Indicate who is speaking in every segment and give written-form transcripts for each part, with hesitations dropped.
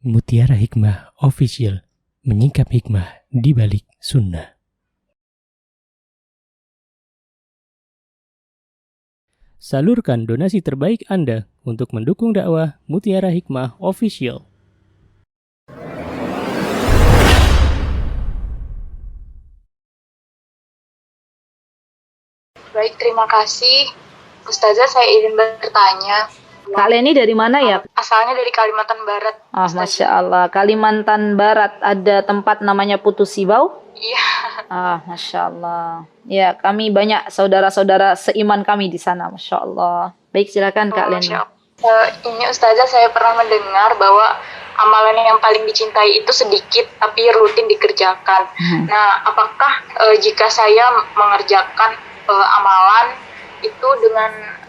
Speaker 1: Mutiara Hikmah Official, menyingkap hikmah di balik sunnah. Salurkan donasi terbaik Anda untuk mendukung dakwah Mutiara Hikmah Official.
Speaker 2: Baik, terima kasih. Ustazah, saya izin bertanya.
Speaker 3: Kak Leni dari mana ya?
Speaker 2: Asalnya dari Kalimantan Barat.
Speaker 3: Masya Allah. Kalimantan Barat ada tempat namanya Putu Sibau?
Speaker 2: Iya.
Speaker 3: Masya Allah. Ya, kami banyak saudara-saudara seiman kami di sana. Masya Allah. Baik, silakan Kak Leni.
Speaker 2: Ini Ustazah, saya pernah mendengar bahwa amalan yang paling dicintai itu sedikit tapi rutin dikerjakan. Nah, apakah jika saya mengerjakan amalan itu dengan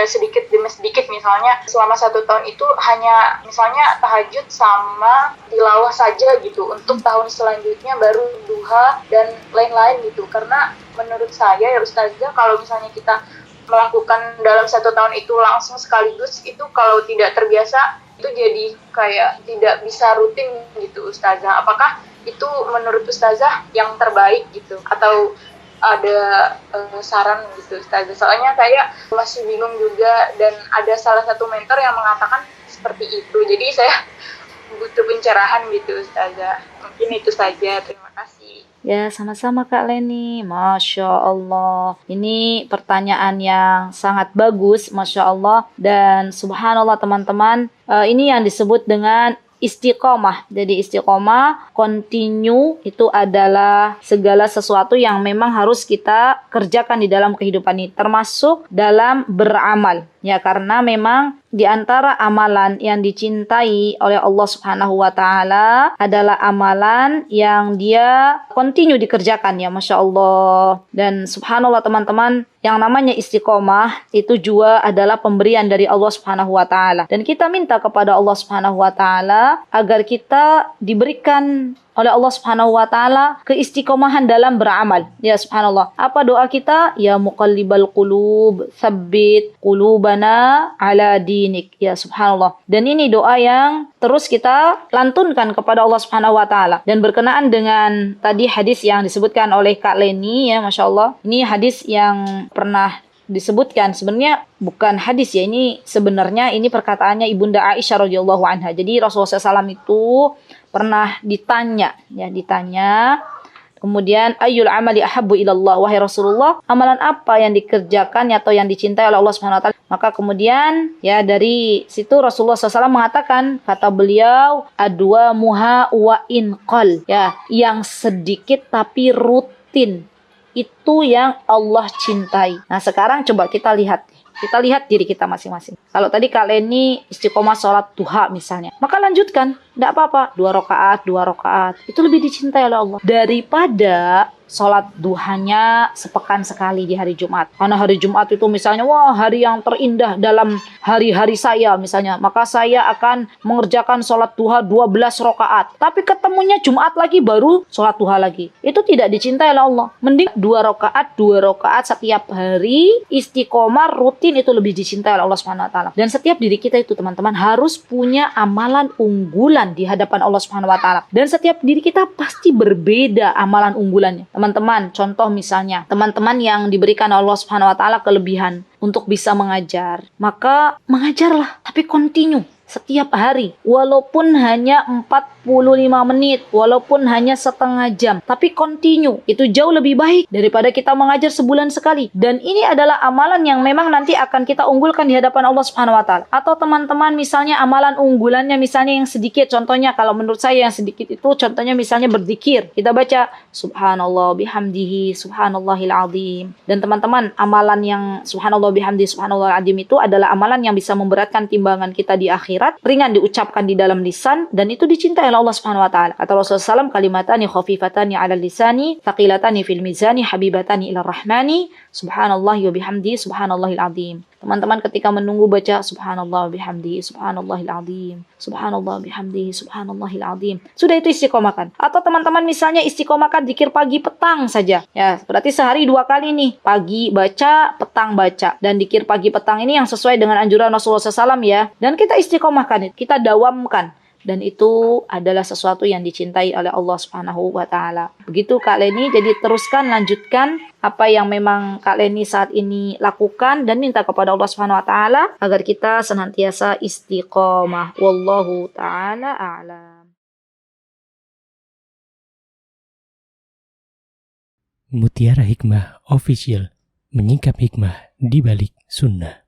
Speaker 2: sedikit demi sedikit, misalnya selama 1 tahun itu hanya misalnya tahajud sama tilawah saja gitu, untuk tahun selanjutnya baru duha dan lain-lain gitu. Karena menurut saya ya Ustazah, kalau misalnya kita melakukan dalam 1 tahun itu langsung sekaligus, itu kalau tidak terbiasa itu jadi kayak tidak bisa rutin gitu Ustazah. Apakah itu menurut Ustazah yang terbaik gitu, atau ada saran gitu Ustazah? Soalnya saya masih bingung juga, dan ada salah satu mentor yang mengatakan seperti itu. Jadi saya butuh pencerahan gitu Ustazah. Mungkin itu saja, terima kasih.
Speaker 3: Ya, sama-sama Kak Leni. Masya Allah. Ini pertanyaan yang sangat bagus, Masya Allah. Dan subhanallah teman-teman, ini yang disebut dengan istiqomah. Jadi istiqomah, continue, itu adalah segala sesuatu yang memang harus kita kerjakan di dalam kehidupan ini, termasuk dalam beramal. Ya, karena memang di antara amalan yang dicintai oleh Allah Subhanahu wa Ta'ala adalah amalan yang dia continue dikerjakan, ya Masya Allah. Dan subhanallah teman-teman, yang namanya istiqomah itu juga adalah pemberian dari Allah Subhanahu wa Ta'ala. Dan kita minta kepada Allah Subhanahu wa Ta'ala agar kita diberikan oleh Allah Subhanahu wa Ta'ala keistiqomahan dalam beramal. Ya subhanallah. Apa doa kita? Ya muqallibal qulub, tsabbit qulubana ala dinik. Ya subhanallah. Dan ini doa yang terus kita lantunkan kepada Allah Subhanahu wa Ta'ala. Dan berkenaan dengan tadi hadis yang disebutkan oleh Kak Leni, ya Masya Allah. Ini hadis yang pernah disebutkan, sebenarnya bukan hadis ya, ini sebenarnya ini perkataannya Ibunda Aisyah radhiyallahu anha. Jadi Rasulullah SAW itu pernah ditanya, kemudian ayyul amali ahabbu ilallah, wahai Rasulullah, amalan apa yang dikerjakan atau yang dicintai oleh Allah Subhanahu wa Ta'ala? Maka kemudian ya dari situ Rasulullah SAW mengatakan, kata beliau, adwa muha wa inqal, ya, yang sedikit tapi rutin, itu yang Allah cintai. Nah sekarang coba kita lihat diri kita masing-masing. Kalau tadi Kak Leni istiqomah sholat duha misalnya, maka lanjutkan, tidak apa-apa, 2 rakaat, itu lebih dicintai oleh Allah daripada sholat duhanya sepekan sekali di hari Jumat. Karena hari Jumat itu misalnya, wah hari yang terindah dalam hari-hari saya misalnya, maka saya akan mengerjakan sholat duha 12 rakaat. Tapi ketemunya Jumat lagi baru sholat duha lagi. Itu tidak dicintai oleh Allah. Mending 2 rakaat setiap hari, istiqomah rutin, itu lebih dicintai oleh Allah Subhanahu wa Ta'ala. Dan setiap diri kita itu teman-teman harus punya amalan unggulan di hadapan Allah Subhanahu wa Ta'ala. Dan setiap diri kita pasti berbeda amalan unggulannya. Teman-teman, contoh misalnya, teman-teman yang diberikan Allah Subhanahu wa Ta'ala kelebihan untuk bisa mengajar, maka mengajarlah, tapi continue setiap hari, walaupun hanya 45 menit, walaupun hanya setengah jam, tapi continue. Itu jauh lebih baik daripada kita mengajar sebulan sekali. Dan ini adalah amalan yang memang nanti akan kita unggulkan di hadapan Allah Subhanahu wa Ta'ala. Atau teman-teman misalnya amalan unggulannya misalnya yang sedikit, contohnya kalau menurut saya yang sedikit itu contohnya misalnya berzikir. Kita baca subhanallah bihamdihi subhanallahil azim. Dan teman-teman, amalan yang subhanallah bihamdihi subhanallahil azim itu adalah amalan yang bisa memberatkan timbangan kita di akhir, ringan diucapkan di dalam lisan, dan itu dicintai oleh Allah Subhanahu wa Ta'ala. Kata Rasulullah SAW, kalimatani khafifatani 'ala lisani, thaqilatani fil mizani, habibatani ila rahmani, subhanallahi wa bihamdihi subhanallahil azim. Teman-teman ketika menunggu baca subhanallah bihamdihi subhanallahil azim, subhanallah bihamdihi subhanallahil azim, sudah itu istiqomahkan. Atau teman-teman misalnya istiqomahkan zikir pagi petang saja. Ya, berarti sehari 2 kali nih. Pagi baca, petang baca. Dan zikir pagi petang ini yang sesuai dengan anjuran Rasulullah SAW ya. Dan kita istiqomahkan, kita dawamkan. dan itu adalah sesuatu yang dicintai oleh Allah Subhanahu wa taala. Begitu Kak Leni, jadi teruskan, lanjutkan apa yang memang Kak Leni saat ini lakukan dan minta kepada Allah Subhanahu wa taala agar kita senantiasa istiqomah. Wallahu taala a'lam.
Speaker 1: Mutiara Hikmah Official, menyingkap hikmah di balik sunnah.